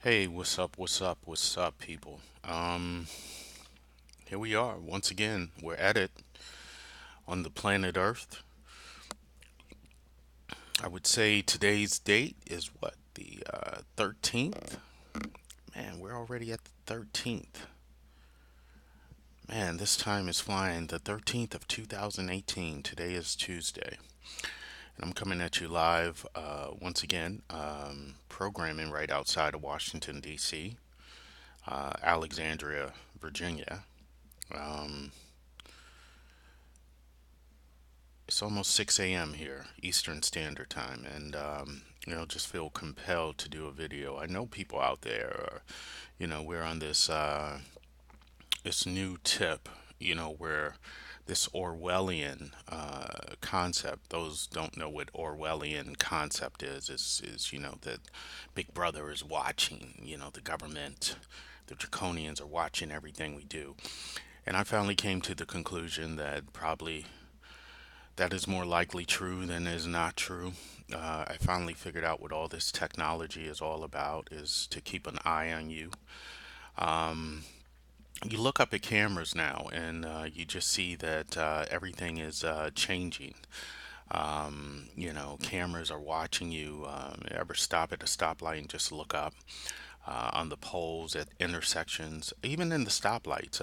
Hey, what's up? What's up? What's up, people? Here we are once again. We're at it on the planet Earth. I would say today's date is what, the 13th? Man, we're already at the 13th. Man, this time is flying. The 13th of 2018. Today is Tuesday. And I'm coming at you live once again, programming right outside of Washington, D.C., Alexandria, Virginia. Um, It's almost 6 a.m. here, Eastern Standard Time, and just feel compelled to do a video. I know people out there, we're on this new tip, where this Orwellian concept. Those don't know what Orwellian concept is that Big Brother is watching. The government, the draconians are watching everything we do. And I finally came to the conclusion that probably that is more likely true than is not true. I finally figured out what all this technology is all about is to keep an eye on you. You look up at cameras now and you just see that everything is changing. Cameras are watching you. Ever stop at a stoplight and just look up on the poles at intersections, even in the stoplights.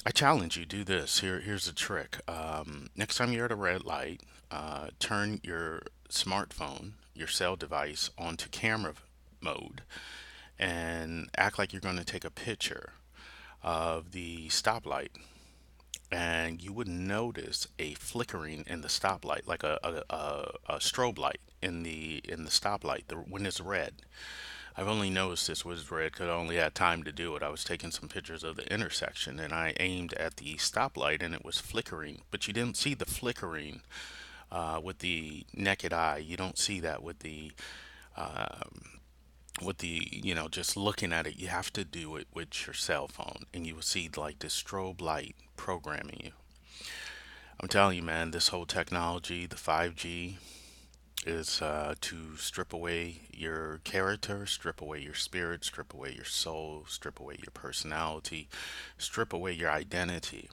I challenge you, do this. Here's a trick. Next time you're at a red light, turn your smartphone, your cell device, onto camera mode and act like you're going to take a picture of the stoplight. And you would notice a flickering in the stoplight, like a strobe light in the stoplight when it's red. I've only noticed this was red because I only had time to do it. I was taking some pictures of the intersection and I aimed at the stoplight and it was flickering, but you didn't see the flickering with the naked eye. You don't see that with the just looking at it. You have to do it with your cell phone and you will see like this strobe light programming you. I'm telling you, man, this whole technology, the 5G, is to strip away your character, strip away your spirit, strip away your soul, strip away your personality, strip away your identity.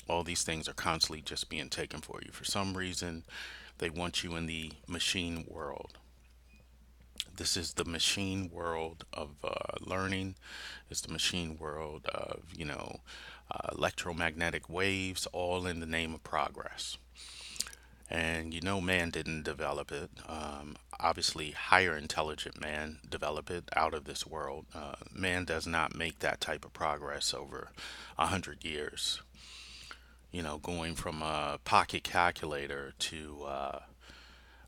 All these things are constantly just being taken for you. For some reason, they want you in the machine world. This is the machine world of learning. It's the machine world of, electromagnetic waves, all in the name of progress. And man didn't develop it. Obviously, higher intelligent man developed it out of this world. Man does not make that type of progress over 100 years. Going from a pocket calculator to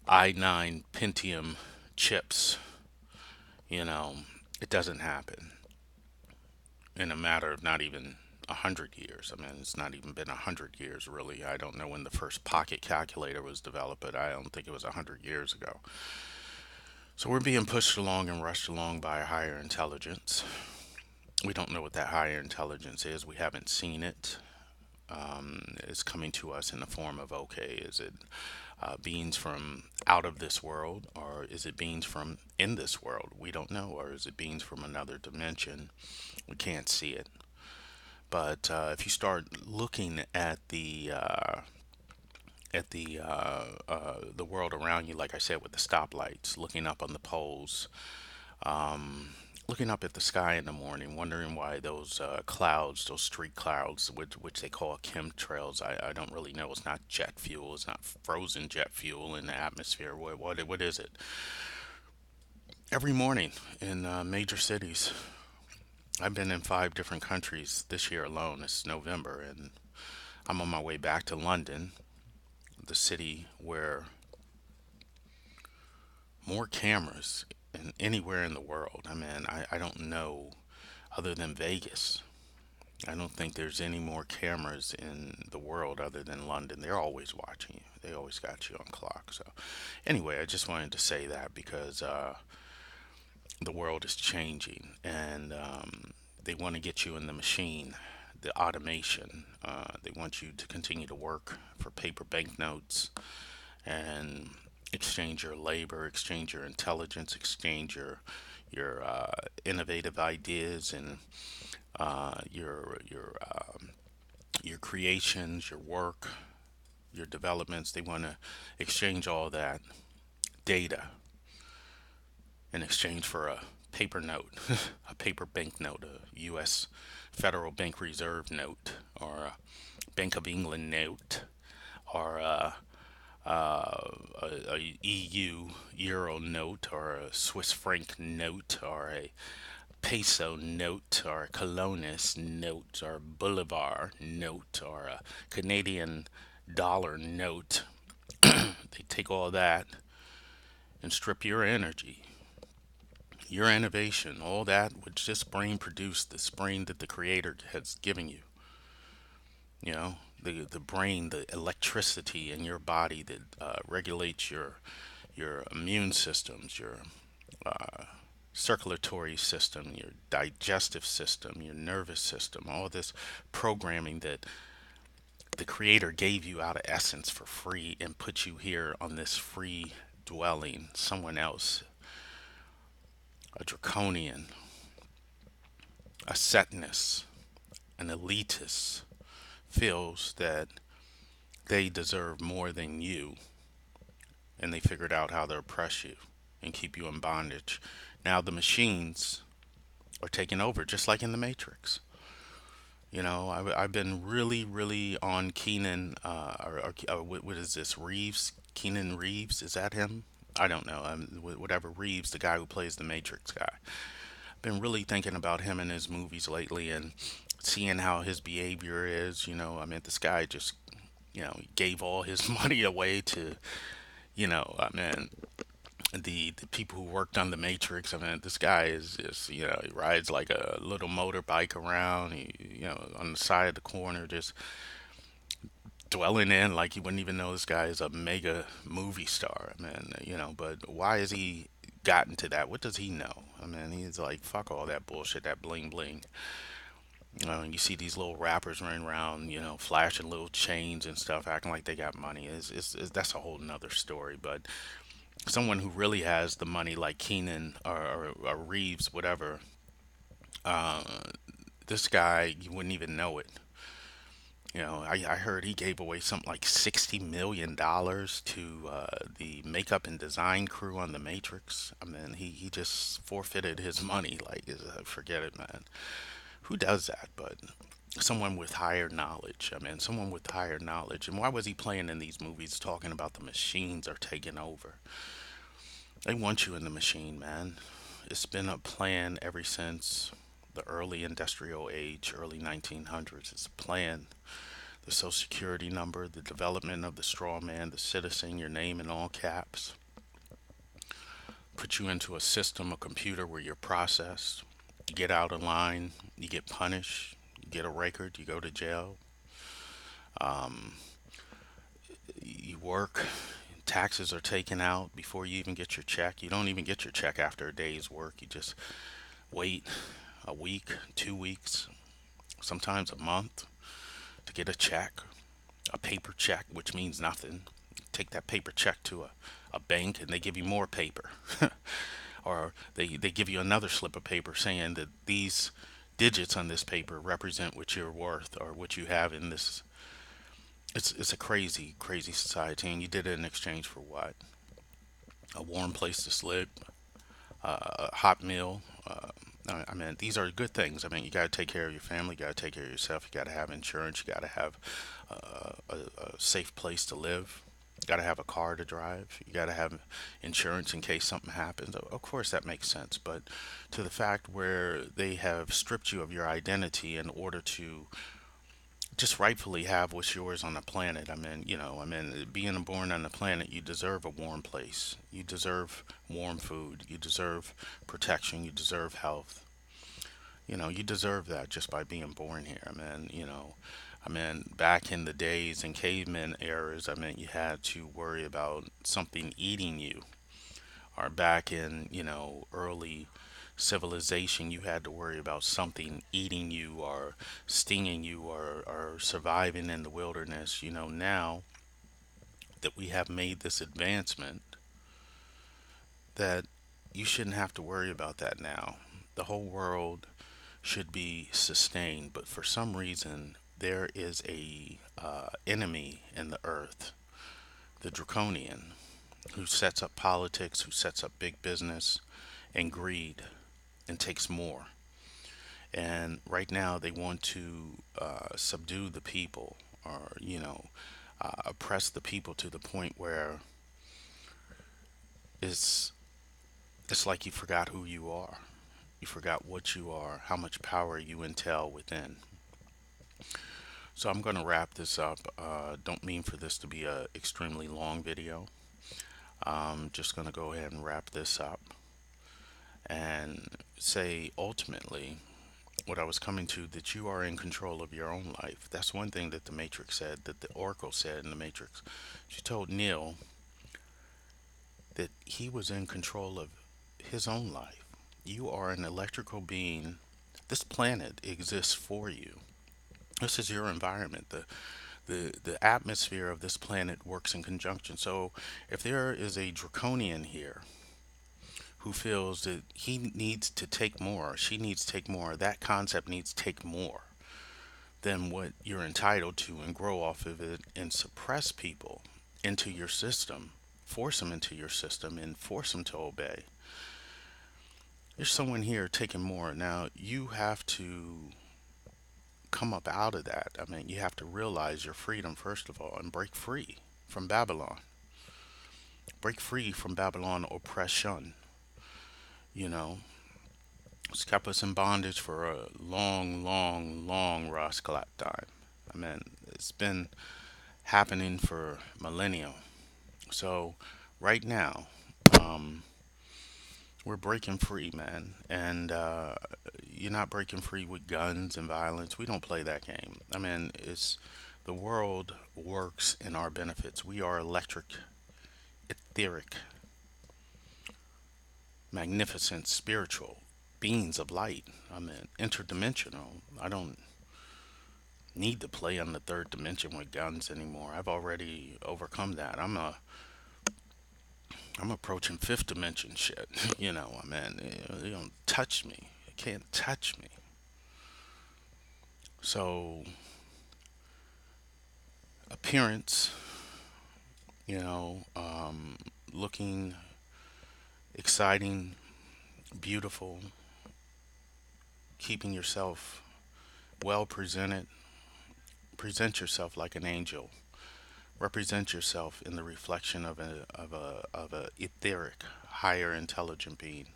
i9 Pentium chips, you know, it doesn't happen in a matter of not even 100 years. I mean, it's not even been 100 years really. I don't know when the first pocket calculator was developed, but I don't think it was 100 years ago. So we're being pushed along and rushed along by a higher intelligence. We don't know what that higher intelligence is. We haven't seen it. It's coming to us in the form of, okay, is it beings from out of this world, or is it beings from in this world? We don't know. Or is it beings from another dimension? We can't see it. But if you start looking at the world around you, like I said, with the stoplights, looking up on the poles, looking up at the sky in the morning, wondering why those clouds, those street clouds, which they call chemtrails, I don't really know. It's not jet fuel. It's not frozen jet fuel in the atmosphere. What is it? Every morning in major cities. I've been in 5 different countries this year alone. It's November, and I'm on my way back to London, the city where more cameras than anywhere in the world. I mean, I don't know other than Vegas. I don't think there's any more cameras in the world other than London. They're always watching you. They always got you on clock. So, anyway, I just wanted to say that because the world is changing, and they want to get you in the machine, the automation. They want you to continue to work for paper banknotes and exchange your labor, exchange your intelligence, exchange your your innovative ideas, and your creations, your work, your developments. They want to exchange all that data in exchange for a paper note, a paper bank note, a U.S. Federal Bank Reserve note, or a Bank of England note, or a EU euro note, or a Swiss franc note, or a peso note, or a colonist note, or a bolivar note, or a Canadian dollar note. They take all that and strip your energy, your innovation, all that which this brain produced, this brain that the creator has given you. You know, the brain, the electricity in your body that regulates your immune systems, your circulatory system, your digestive system, your nervous system, all this programming that the creator gave you out of essence for free and put you here on this free dwelling. Someone else, a draconian, a setness, an elitist, feels that they deserve more than you, and they figured out how to oppress you and keep you in bondage. Now the machines are taking over, just like in the Matrix. You know, I've been really, really on Keenan, what is this, Reeves? Keenan Reeves? Is that him? I don't know. Whatever Reeves, the guy who plays the Matrix guy. Been really thinking about him and his movies lately, and seeing how his behavior is. You know, I mean, this guy just, he gave all his money away to, I mean, the people who worked on the Matrix. I mean, this guy is just, he rides like a little motorbike around. He, on the side of the corner, just dwelling in like you wouldn't even know this guy is a mega movie star. I mean, but why has he gotten to that? What does he know? I mean, he's like, fuck all that bullshit, that bling bling. You see these little rappers running around, flashing little chains and stuff, acting like they got money. That's a whole nother story. But someone who really has the money, like Keenan or Reeves, whatever, this guy, you wouldn't even know it. I heard he gave away something like $60 million to the makeup and design crew on The Matrix. I mean, he just forfeited his money. Like, forget it, man. Who does that? But someone with higher knowledge. I mean, someone with higher knowledge. And why was he playing in these movies talking about the machines are taking over? They want you in the machine, man. It's been a plan ever since the early industrial age, early 1900s. It's a plan. The social security number, the development of the straw man, the citizen, your name in all caps. Put you into a system, a computer where you're processed. You get out of line, you get punished, you get a record, you go to jail. You work, taxes are taken out before you even get your check. You don't even get your check after a day's work. You just wait a week, 2 weeks, sometimes a month to get a check, a paper check, which means nothing. Take that paper check to a bank and they give you more paper. Or they give you another slip of paper saying that these digits on this paper represent what you're worth or what you have in this. It's a crazy, crazy society, and you did it in exchange for what? A warm place to sleep, a hot meal. I mean, these are good things. I mean, you got to take care of your family, you got to take care of yourself, you got to have insurance, you got to have a safe place to live, you got to have a car to drive, you got to have insurance in case something happens. Of course, that makes sense. But to the fact where they have stripped you of your identity in order to just rightfully have what's yours on the planet. Being born on the planet, you deserve a warm place. You deserve warm food. You deserve protection. You deserve health. You deserve that just by being born here. Back in the days in caveman eras, you had to worry about something eating you. Or back in, early civilization, you had to worry about something eating you or stinging you or surviving in the wilderness. Now that we have made this advancement, that You shouldn't have to worry about that now. The whole world should be sustained, but for some reason, there is a enemy in the earth, the draconian, who sets up politics, who sets up big business and greed and takes more. And right now, they want to subdue the people, or oppress the people to the point where it's it's like you forgot who you are. You forgot what you are, how much power you entail within. So I'm going to wrap this up. Don't mean for this to be a extremely long video. I'm just going to go ahead and wrap this up and say ultimately what I was coming to, that you are in control of your own life. That's one thing that the Matrix said, that the Oracle said in the Matrix. She told Neil that he was in control of his own life. You are an electrical being. This planet exists for you. This is your environment. The atmosphere of this planet works in conjunction. So if there is a draconian here who feels that he needs to take more, she needs to take more, that concept needs to take more than what you're entitled to and grow off of it and suppress people into your system, force them into your system and force them to obey. There's someone here taking more. Now you have to come up out of that. I mean, you have to realize your freedom first of all and break free from Babylon. Break free from Babylon oppression. You know, it's kept us in bondage for a long, long, long Rascalat time. I mean, it's been happening for millennia. So right now, um, we're breaking free, man. And you're not breaking free with guns and violence. We don't play that game. I mean, it's the world works in our benefits. We are electric, etheric, magnificent, spiritual beings of light. I mean, interdimensional. I don't need to play on the third dimension with guns anymore. I've already overcome that. I'm approaching fifth dimension shit. I mean, you don't touch me. You can't touch me. So, appearance, you know, looking exciting, beautiful, keeping yourself well presented, present yourself like an angel. Represent yourself in the reflection of a etheric, higher intelligent being.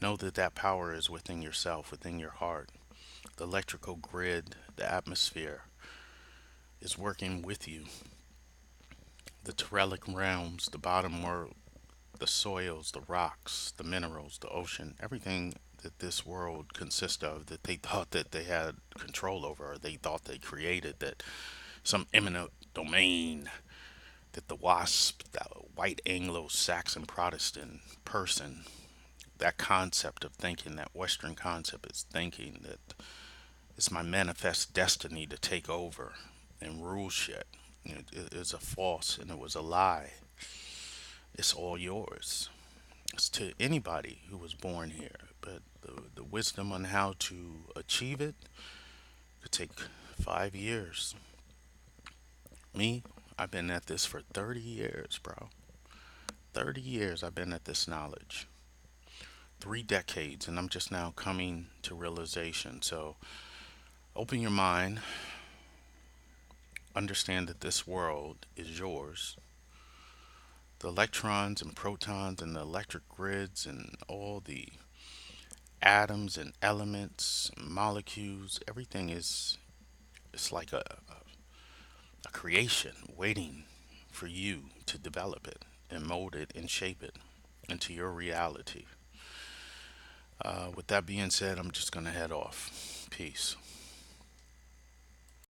Know that that power is within yourself, within your heart. The electrical grid, the atmosphere is working with you. The Terrelic realms, the bottom world, the soils, the rocks, the minerals, the ocean, everything that this world consists of that they thought that they had control over, or they thought they created, that some eminent domain, that the WASP, that white Anglo-Saxon Protestant person, that concept of thinking, that Western concept is thinking that it's my manifest destiny to take over and rule shit. It is a false and it was a lie. It's all yours. It's to anybody who was born here, but the wisdom on how to achieve it could take 5 years. Me, I've been at this for 30 years, bro. 30 years I've been at this knowledge. 3 decades, and I'm just now coming to realization. So open your mind, understand that this world is yours. The electrons and protons and the electric grids and all the atoms and elements, molecules, everything is, it's like a creation waiting for you to develop it and mold it and shape it into your reality. With that being said, I'm just going to head off. Peace.